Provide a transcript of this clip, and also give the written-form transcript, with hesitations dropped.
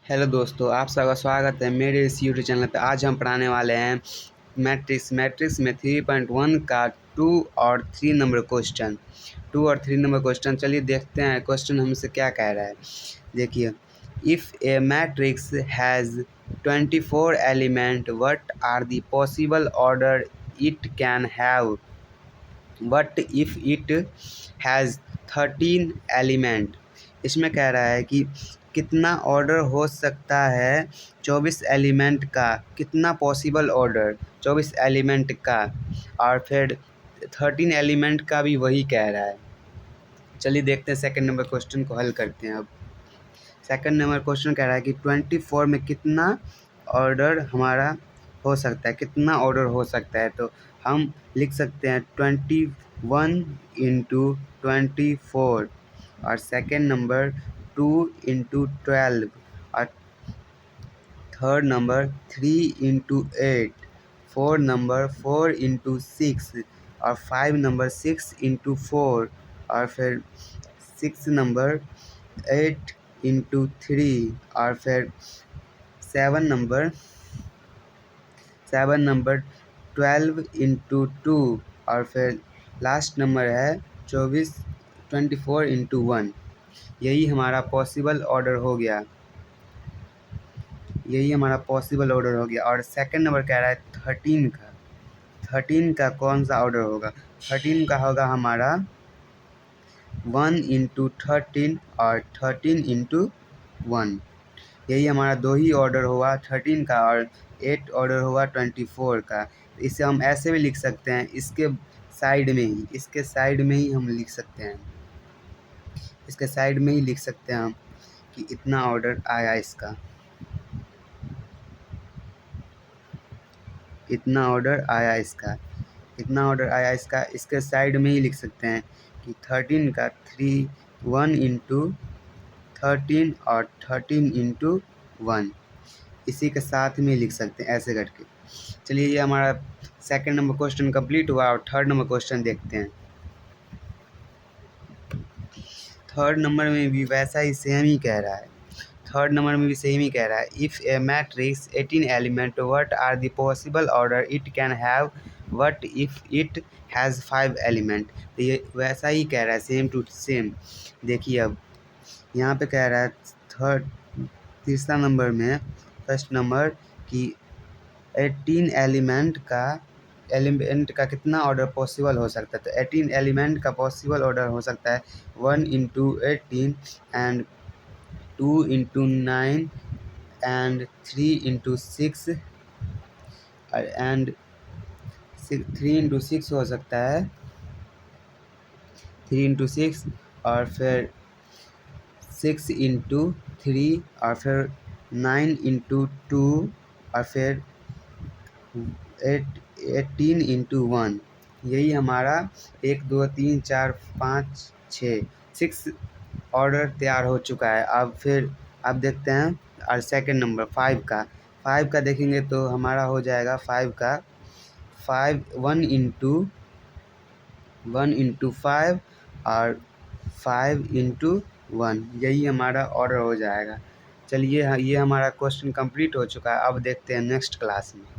Hello दोस्तों, आप सबका स्वागत है मेरे इस यूट्यूब चैनल पे। आज हम पढ़ाने वाले हैं मैट्रिक्स में 3.1 का 2 और 3 नंबर क्वेश्चन। 2 और 3 नंबर क्वेश्चन, चलिए देखते हैं क्वेश्चन हमसे क्या कह रहा है। देखिए, if a matrix has 24 element, what are the possible order it can have. What if it has 13 element. इसमें कह रहा है कि कितना ऑर्डर हो सकता है 24 एलिमेंट का, कितना पॉसिबल ऑर्डर 24 एलिमेंट का, और फिर 13 एलिमेंट का भी वही कह रहा है। चलिए देखते हैं सेकंड नंबर क्वेश्चन को हल करते हैं। अब सेकंड नंबर क्वेश्चन कह रहा है कि 24 में कितना ऑर्डर हमारा हो सकता है, कितना ऑर्डर हो सकता है। तो हम लिख सकते हैं 21 इंटू 24, और सेकेंड नंबर 2 इंटू 12, और third number 3 into 8, four number 4 into 6, और 5 नंबर 6 इंटू 4, और फिर 6 नंबर 8 इंटू 3, और फिर 7 नंबर 12 इंटू 2, और फिर लास्ट नंबर है 24 इंटू 1। यही हमारा पॉसिबल ऑर्डर हो गया, और सेकंड नंबर कह रहा है 13 का। 13 का कौन सा ऑर्डर होगा? 13 का होगा हमारा 1 इंटू 13 और 13 इंटू 1। यही हमारा दो ही ऑर्डर हुआ 13 का, और 8 ऑर्डर हुआ 24 का। इसे हम ऐसे भी लिख सकते हैं, इसके साइड में ही हम लिख सकते हैं, इसके साइड में ही लिख सकते हैं हम कि इतना ऑर्डर आया इसका, इतना ऑर्डर आया इसका, इतना ऑर्डर आया इसका। इसके साइड में ही लिख सकते हैं कि 13 का 1 इंटू 13 और 13 इंटू 1, इसी के साथ में लिख सकते हैं ऐसे करके। चलिए, ये हमारा सेकंड नंबर क्वेश्चन कंप्लीट हुआ, और थर्ड नंबर क्वेश्चन देखते हैं। थर्ड नंबर में भी वैसा ही सेम ही कह रहा है। If a matrix 18 element, what are the possible order it can have, what if it has 5 element. तो ये वैसा ही कह रहा है, सेम टू सेम। देखिए, अब यहाँ पे कह रहा है तीसरा नंबर में फर्स्ट नंबर कि 18 एलिमेंट का कितना ऑर्डर पॉसिबल हो सकता है। तो 18 एलिमेंट का पॉसिबल ऑर्डर हो सकता है 1 into 18 and 2 into 9 and 3 into 6 and 3 into 6 हो सकता है, 3 इंटू 6, और फिर 6 इंटू 3, और फिर 9 इंटू 2, और फिर 18 इंटू 1। यही हमारा 1 2 3 4 5 6 ऑर्डर तैयार हो चुका है। अब देखते हैं और सेकंड नंबर 5 का देखेंगे तो हमारा हो जाएगा 1 इंटू 5 और 5 इंटू 1। यही हमारा ऑर्डर हो जाएगा। चलिए, ये हमारा क्वेश्चन कंप्लीट हो चुका है। अब देखते हैं नेक्स्ट क्लास में।